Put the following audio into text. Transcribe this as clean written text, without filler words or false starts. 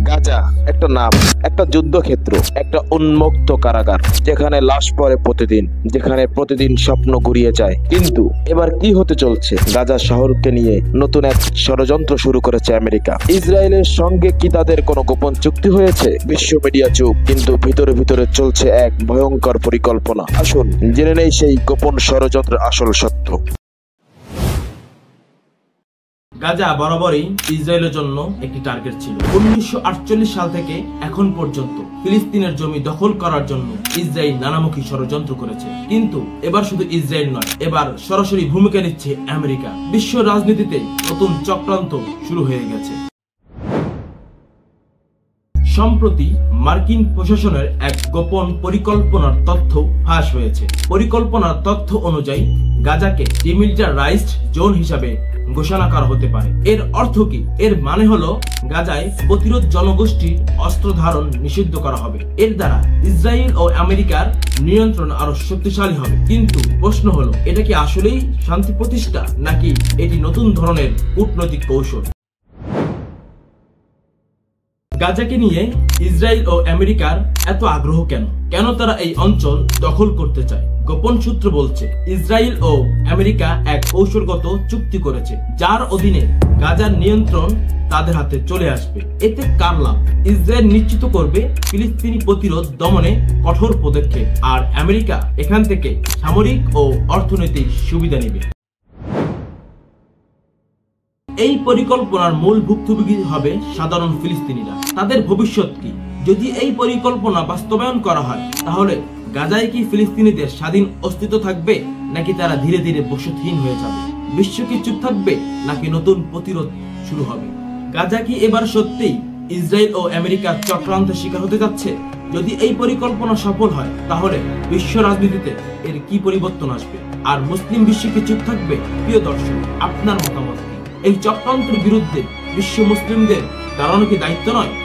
গাজা একটা নাম, একটা যুদ্ধক্ষেত্র, একটা উন্মুক্ত কারাগার, যেখানে লাশ পড়ে প্রতিদিন, যেখানে প্রতিদিন স্বপ্ন গুড়িয়ে যায়। কিন্তু এবার কি হতে চলছে? গাজা শহরকে নিয়ে নতুন এক ষড়যন্ত্র শুরু করেছে আমেরিকা। ইসরায়েলের সঙ্গে কি তাদের কোনো গোপন চুক্তি হয়েছে? বিশ্ব মিডিয়া চুপ, কিন্তু ভিতরে ভিতরে চলছে এক ভয়ঙ্কর পরিকল্পনা। আসুন জেনে নেই সেই গোপন ষড়যন্ত্রের আসল সত্য। গাজা বরাবরই ইসরায়েলের জন্য একটি টার্গেট ছিল। 1948 সাল থেকে এখন পর্যন্ত ফিলিস্তিনের জমি দখল করার জন্য ইসরায়েল নানামুখী ষড়যন্ত্র করেছে। কিন্তু এবার শুধু ইসরায়েল নয়, এবার সরাসরি ভূমিকা নিচ্ছে আমেরিকা। বিশ্ব রাজনীতিতে নতুন চক্রান্ত শুরু হয়ে গেছে। সম্প্রতি মার্কিন প্রশাসনের এক গোপন পরিকল্পনার তথ্য ফাঁস হয়েছে। পরিকল্পনার তথ্য অনুযায়ী গাজাকে ডিমিলিটারাইজড জোন হিসাবে ঘোষণা করা হতে পারে। এর অর্থ কি? এর মানে হলো গাজায় প্রতিরোধ জনগোষ্ঠীর অস্ত্র ধারণ নিষিদ্ধ করা হবে। এর দ্বারা ইসরায়েল ও আমেরিকার নিয়ন্ত্রণ আরো শক্তিশালী হবে। কিন্তু প্রশ্ন হলো, এটা কি আসলেই শান্তি প্রতিষ্ঠা, নাকি এটি নতুন ধরনের কূটনৈতিক কৌশল? গাজাকে নিয়ে ইসরায়েল ও আমেরিকার এত আগ্রহ কেন? কেন তারা এই অঞ্চল দখল করতে চায়? গোপন সূত্র বলছে, ইসরায়েল ও আমেরিকা এক কৌশলগত চুক্তি করেছে, যার অধীনে গাজার নিয়ন্ত্রণ তাদের হাতে চলে আসবে। এতে কার লাভ? ইসরায়েল নিশ্চিত করবে ফিলিস্তিনি প্রতিরোধ দমনে কঠোর পদক্ষেপ, আর আমেরিকা এখান থেকে সামরিক ও অর্থনৈতিক সুবিধা নেবে। এই পরিকল্পনার মূল ভুক্তভোগী হবে সাধারণ ফিলিস্তিনিরা। তাদের ভবিষ্যৎ কি? যদি এই পরিকল্পনা বাস্তবায়ন করা হয়, তাহলে গাজায় কি ফিলিস্তিনিদের স্বাধীন অস্তিত্ব থাকবে, নাকি তারা ধীরে ধীরে বসতহীন হয়ে যাবে? বিশ্ব কি চুপ থাকবে, নাকি নতুন প্রতিরোধ শুরু হবে? গাজা কি এবার সত্যিই ইসরায়েল ও আমেরিকার চক্রান্তের শিকার হতে যাচ্ছে? যদি এই পরিকল্পনা সফল হয়, তাহলে বিশ্ব রাজনীতিতে এর কি পরিবর্তন আসবে? আর মুসলিম বিশ্ব কি চুপ থাকবে? প্রিয় দর্শক, আপনার মতামত কি? এই চক্রান্তের বিরুদ্ধে বিশ্ব মুসলিমদের দাঁড়ানো কি দায়িত্ব নয়?